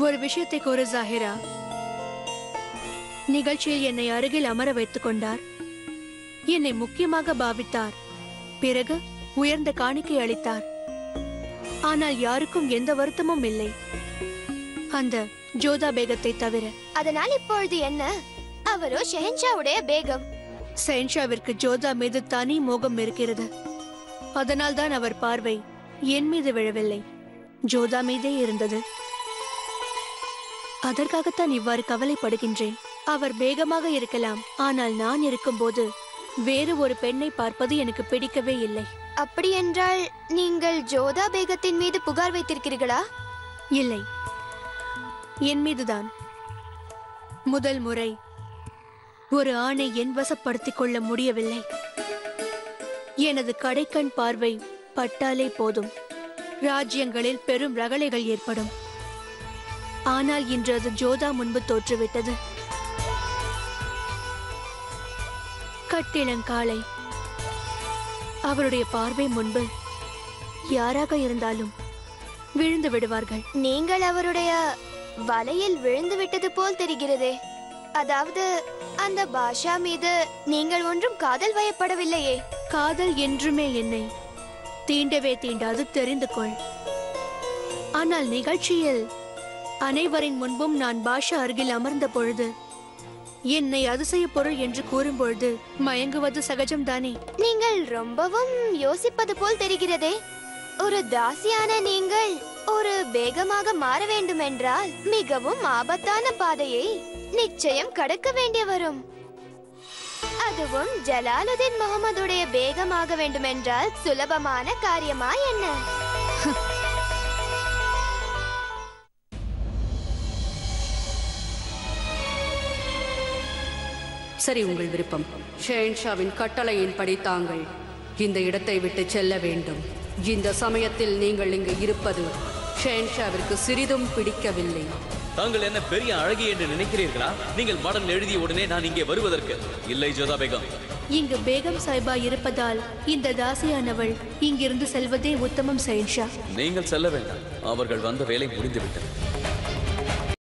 ஒரு விஷயத்தை கூறு ஜாஹிரா. நிகழ்ச்சியில் என்னை அருகில் அமர வைத்துக் கொண்டார். என்னை முக்கியமாக பாவித்தார். பிறகு உயர்ந்த காணிக்கை அளித்தார். ஆனால் யாருக்கும் எந்த வருத்தமும் இல்லை, அந்த ஜோதா பேகத்தை தவிர. அதனால் இப்பொழுது என்ன? அவரோ ஷெஹன்ஷாவுடைய பேகம். ஷெஹன்ஷாவிற்கு ஜோதா மீது தனி மோகம் இருக்கிறது. அதனால் தான் அவர் பார்வை என் மீது விழவில்லை, ஜோதா மீதே இருந்தது. அதற்காகத்தான் இவ்வாறு கவலைப்படுகின்றேன். அவர் பேகமாக இருக்கலாம், ஆனால் நான் இருக்கும்போது வேறு ஒரு பெண்ணை பார்ப்பது எனக்கு பிடிக்கவே இல்லை. அப்படி என்றால் நீங்கள் ஜோதா பேகத்தின் மீது புகார் வைத்திருக்கிறீர்களா? இல்லை, என் மீதுதான். முதல் முறை ஒரு ஆணை என் வசப்படுத்திக் கொள்ள முடியவில்லை. எனது கடைக்கண் பார்வை பட்டாலே போதும், ராஜ்யங்களில் பெரும் ரகளைகள் ஏற்படும். ஆனால் இன்று அது ஜோதா முன்பு தோற்றுவிட்டது. கட்டிளங்காலை அவருடைய பார்வை முன்பு யாராக இருந்தாலும் விழுந்து விடுவார்கள். நீங்கள் அவருடைய வலையில் விழுந்து விட்டது போல் தெரிகிறதே. அதாவது அந்த பாஷா மீது நீங்கள் ஒன்றும் காதல் வயப்படவில்லையே. காதல் என்றுமே என்னை தீண்டவே தீண்டாது, தெரிந்து கொள். ஆனால் நிகழ்ச்சியில் அனைவரின் முன்பும் நான் பாஷா அருகில் அமர்ந்த பொழுது என்னை அதிசய பொருள் என்று கூறும்பொழுது மயங்குவது சகஜம்தானே. நீங்கள் ரொம்பவும் யோசிப்பது போல் தெரிகிறதே. ஒரு தாசியான நீங்கள் ஒரு பேகமாக மாற வேண்டும் என்றால் மிகவும் ஆபத்தான பாதையை நிச்சயம் கடக்க வேண்டி வரும். அதுவும் ஜலாலுதீன் முகமதுடைய பேகமாக வேண்டும் என்றால் சுலபமான காரியமா என்ன? சரி, உங்கள் விருப்பம். ஷெஹன்ஷாவின் கட்டளையின்படி தாங்கள் இந்த இடத்தை விட்டு செல்ல வேண்டும். இந்த சமயத்தில் நீங்கள் இங்கு இருப்பது ஷெஹன்ஷாவிற்கு சிறிதும் பிடிக்கவில்லை. தாங்கள் என்ன பெரிய அழகி என்று நினைக்கிறீர்களா? நீங்கள் மாடல் எழுதிய உடனே நான் இங்கே வருவதற்கு இல்லை ஜோதா பேகம். இங்கு பேகம் சாஹிபா இருப்பதால் இந்த தாசியானவள் இங்கிருந்து செல்வதே உத்தமம் ஷெஹன்ஷா. நீங்கள் செல்ல வேண்டாம், அவர்கள் வந்த வேலை முடிந்துவிட்டது.